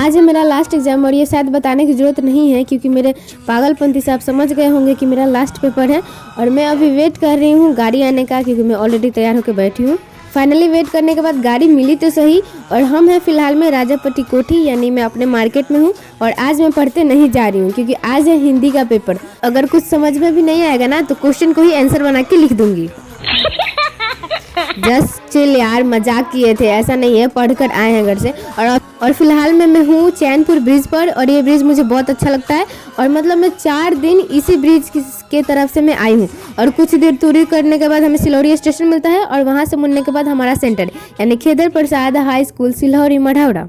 आज है मेरा लास्ट एग्जाम और ये शायद बताने की ज़रूरत नहीं है क्योंकि मेरे पागलपंती से आप समझ गए होंगे कि मेरा लास्ट पेपर है और मैं अभी वेट कर रही हूँ गाड़ी आने का, क्योंकि मैं ऑलरेडी तैयार होकर बैठी हूँ। फाइनली वेट करने के बाद गाड़ी मिली तो सही। और हम हैं फिलहाल में राजापट्टी कोठी, यानी मैं अपने मार्केट में हूँ और आज मैं पढ़ते नहीं जा रही हूँ क्योंकि आज है हिंदी का पेपर। अगर कुछ समझ में भी नहीं आएगा ना तो क्वेश्चन को ही आंसर बना के लिख दूंगी। जस्ट चिल यार, मजाक किए थे, ऐसा नहीं है, पढ़कर आए हैं घर से। और फिलहाल मैं हूँ चैनपुर ब्रिज पर और ये ब्रिज मुझे बहुत अच्छा लगता है और मतलब मैं 4 दिन इसी ब्रिज के तरफ से मैं आई हूँ। और कुछ देर टूरी करने के बाद हमें सिलौरी स्टेशन मिलता है और वहाँ से मुड़ने के बाद हमारा सेंटर यानी खेदर प्रसाद हाई स्कूल सिलौरी मढ़ौरा।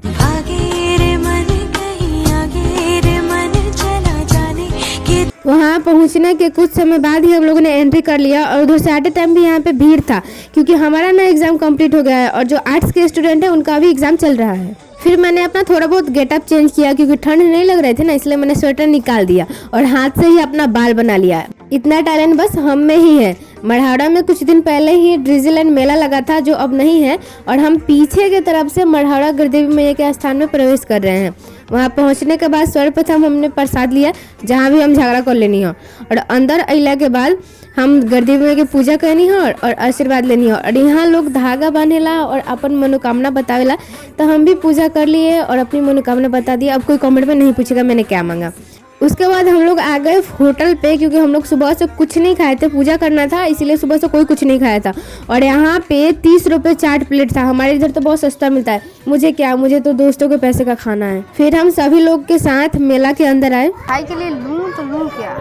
वहाँ पहुँचने के कुछ समय बाद ही हम लोगों ने एंट्री कर लिया और उधर से आते टाइम भी यहाँ पे भीड़ था क्योंकि हमारा ना एग्ज़ाम कंप्लीट हो गया है और जो आर्ट्स के स्टूडेंट है उनका भी एग्ज़ाम चल रहा है। फिर मैंने अपना थोड़ा बहुत गेटअप चेंज किया क्योंकि ठंड नहीं लग रही थी ना, इसलिए मैंने स्वेटर निकाल दिया और हाथ से ही अपना बाल बना लिया। इतना टैलेंट बस हम में ही है। मढ़ौरा में कुछ दिन पहले ही ड्रिजलैंड मेला लगा था जो अब नहीं है और हम पीछे की तरफ से मढ़ौरा गढ़देवी मैया के स्थान में प्रवेश कर रहे हैं। वहाँ पहुँचने के बाद सर्वप्रथम हमने प्रसाद लिया जहाँ भी हम झगड़ा कर लेनी हो और अंदर अला के बाद हम गढ़देवी मैया की पूजा करनी हो और आशीर्वाद लेनी हो। और यहाँ लोग धागा बांधेला और अपन मनोकामना बतावेला, तो हम भी पूजा कर लिए और अपनी मनोकामना बता दिया। अब कोई कमेंट में नहीं पूछेगा मैंने क्या मांगा। उसके बाद हम लोग आ गए होटल पे क्योंकि हम लोग सुबह से कुछ नहीं खाए थे, पूजा करना था इसलिए सुबह से कोई कुछ नहीं खाया था। और यहाँ पे 30 रुपये चाट प्लेट था, हमारे इधर तो बहुत सस्ता मिलता है। मुझे क्या, मुझे तो दोस्तों के पैसे का खाना है। फिर हम सभी लोग के साथ मेला के अंदर आए। भाई के लिए लूँ तो लूँ क्या,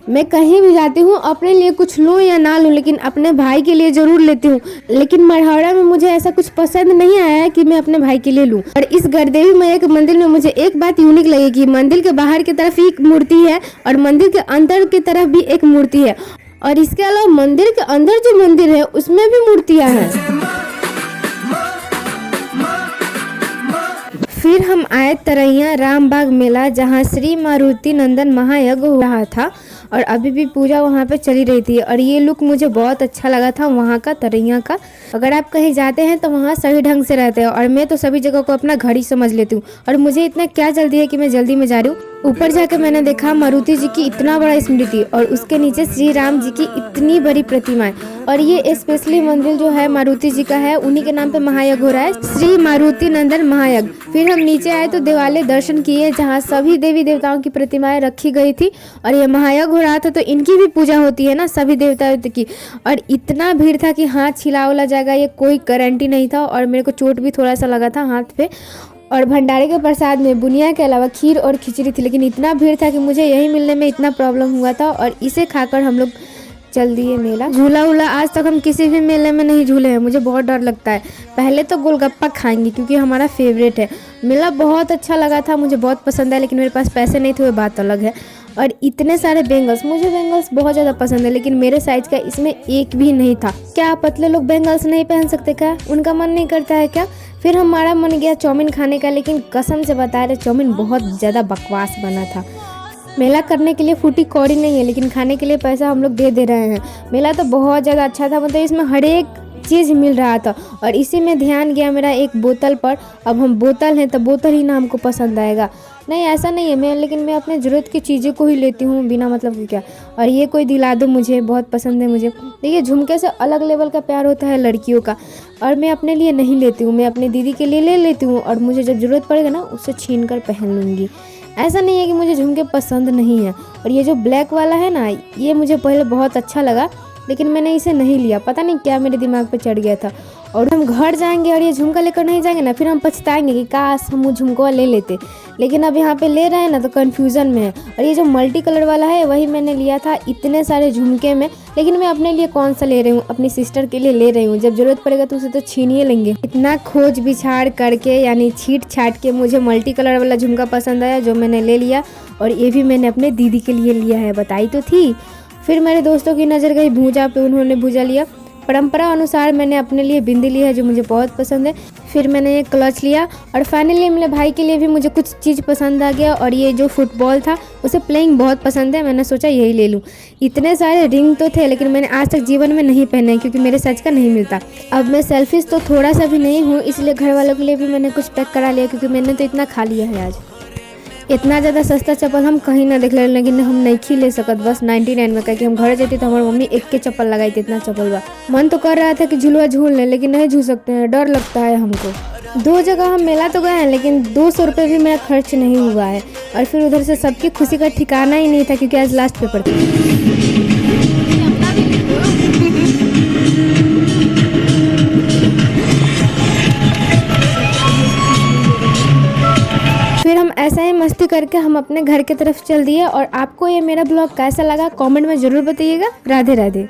मैं कहीं भी जाती हूँ अपने लिए कुछ लूँ या ना लूँ लेकिन अपने भाई के लिए ज़रूर लेती हूँ। लेकिन मढ़ौरा में मुझे ऐसा कुछ पसंद नहीं आया है कि मैं अपने भाई के लिए लूँ। और इस गढ़देवी मैया के मंदिर में मुझे एक बात यूनिक लगी कि मंदिर के बाहर की तरफ एक मूर्ति है और मंदिर के अंदर की तरफ भी एक मूर्ति है और इसके अलावा मंदिर के अंदर जो मंदिर है उसमें भी मूर्तियाँ हैं। फिर हम आए तरैया रामबाग मेला जहाँ श्री मारुति नंदन महायज्ञ हो रहा था और अभी भी पूजा वहाँ पे चली रही थी और ये लुक मुझे बहुत अच्छा लगा था वहाँ का, तरैया का। अगर आप कहीं जाते हैं तो वहाँ सही ढंग से रहते हैं और मैं तो सभी जगह को अपना घर ही समझ लेती हूँ और मुझे इतना क्या जल्दी है कि मैं जल्दी में जा रही हूँ। ऊपर जाके मैंने देखा मारुति जी की इतना बड़ा स्मृति और उसके नीचे श्री राम जी की इतनी बड़ी प्रतिमाएं और ये स्पेशली मंदिर जो है मारुति जी का है, उन्हीं के नाम पे महायज्ञ हो रहा है, श्री मारुति नंदन महायज्ञ। फिर हम नीचे आए तो देवालय दर्शन किए जहाँ सभी देवी देवताओं की प्रतिमाएं रखी गई थी और ये महायज्ञ हो रहा था तो इनकी भी पूजा होती है ना सभी देवताओं की। और इतना भीड़ था कि हाथ छिला जाएगा ये कोई गारंटी नहीं था और मेरे को चोट भी थोड़ा सा लगा था हाथ पे। और भंडारे के प्रसाद में बुनिया के अलावा खीर और खिचड़ी थी, लेकिन इतना भीड़ था कि मुझे यही मिलने में इतना प्रॉब्लम हुआ था और इसे खाकर हम लोग चल दिए मेला। झूला उला आज तक हम किसी भी मेले में नहीं झूले हैं, मुझे बहुत डर लगता है। पहले तो गोलगप्पा खाएंगे क्योंकि हमारा फेवरेट है। मेला बहुत अच्छा लगा था, मुझे बहुत पसंद है, लेकिन मेरे पास पैसे नहीं थे वो बात अलग है। और इतने सारे बेंगल्स, मुझे बेंगल्स बहुत ज़्यादा पसंद है लेकिन मेरे साइज का इसमें एक भी नहीं था। क्या पतले लोग बेंगल्स नहीं पहन सकते क्या, उनका मन नहीं करता है क्या? फिर हमारा मन गया चाउमीन खाने का, लेकिन कसम से बता रहे चाउमीन बहुत ज़्यादा बकवास बना था। मेला करने के लिए फूटी कौड़ी नहीं है लेकिन खाने के लिए पैसा हम लोग दे रहे हैं। मेला तो बहुत ज़्यादा अच्छा था, मतलब इसमें हर एक चीज़ मिल रहा था और इसी में ध्यान गया मेरा एक बोतल पर। अब हम बोतल हैं तो बोतल ही ना हमको पसंद आएगा, नहीं ऐसा नहीं है लेकिन मैं अपने ज़रूरत की चीज़ों को ही लेती हूँ बिना मतलब की क्या। और ये कोई दिला दो, मुझे बहुत पसंद है। मुझे देखिए झुमके से अलग लेवल का प्यार होता है लड़कियों का और मैं अपने लिए नहीं लेती हूँ, मैं अपनी दीदी के लिए ले लेती हूँ और मुझे जब ज़रूरत पड़ेगा ना उससे छीन कर पहन लूँगी। ऐसा नहीं है कि मुझे झुमके पसंद नहीं है। और ये जो ब्लैक वाला है ना, ये मुझे पहले बहुत अच्छा लगा लेकिन मैंने इसे नहीं लिया, पता नहीं क्या मेरे दिमाग पे चढ़ गया था। और हम घर जाएंगे और ये झुमका लेकर नहीं जाएंगे ना, फिर हम पछताएंगे कि काश हम वो झुमका ले लेते। लेकिन अब यहाँ पे ले रहे हैं ना तो कन्फ्यूज़न में है। और ये जो मल्टी कलर वाला है वही मैंने लिया था इतने सारे झुमके में, लेकिन मैं अपने लिए कौन सा ले रही हूँ, अपनी सिस्टर के लिए ले रही हूँ। जब ज़रूरत पड़ेगा तो उसे तो छीन ही लेंगे। इतना खोज बिछाड़ करके यानी छीट छाट के मुझे मल्टी कलर वाला झुमका पसंद आया जो मैंने ले लिया और ये भी मैंने अपने दीदी के लिए लिया है, बताई तो थी। फिर मेरे दोस्तों की नज़र गई भूजा पे, उन्होंने भूजा लिया। परंपरा अनुसार मैंने अपने लिए बिंदी ली है जो मुझे बहुत पसंद है। फिर मैंने ये क्लच लिया और फाइनली मेरे भाई के लिए भी मुझे कुछ चीज़ पसंद आ गया और ये जो फुटबॉल था उसे प्लेइंग बहुत पसंद है, मैंने सोचा यही ले लूँ। इतने सारे रिंग तो थे लेकिन मैंने आज तक जीवन में नहीं पहने क्योंकि मेरे साइज का नहीं मिलता। अब मैं सेल्फिश तो थोड़ा सा भी नहीं हूँ, इसलिए घर वालों के लिए भी मैंने कुछ पैक करा लिया क्योंकि मैंने तो इतना खा लिया है आज। इतना ज़्यादा सस्ता चप्पल हम कहीं ना देख ले, लेकिन हम नहीं ले सकत बस 99 में, कह हम घर जाती तो हमारी मम्मी एक के चप्पल लगाई थी, इतना चप्पल बा। मन तो कर रहा था कि झुलवा झूल लें लेकिन नहीं झूल सकते हैं, डर लगता है हमको। 2 जगह हम मेला तो गए हैं लेकिन 200 रुपये भी मेरा खर्च नहीं हुआ है। और फिर उधर से सबकी खुशी का ठिकाना ही नहीं था क्योंकि आज लास्ट पेपर था। फिर हम ऐसा ही मस्ती करके हम अपने घर की तरफ चल दिए। और आपको ये मेरा ब्लॉग कैसा लगा कमेंट में ज़रूर बताइएगा। राधे राधे।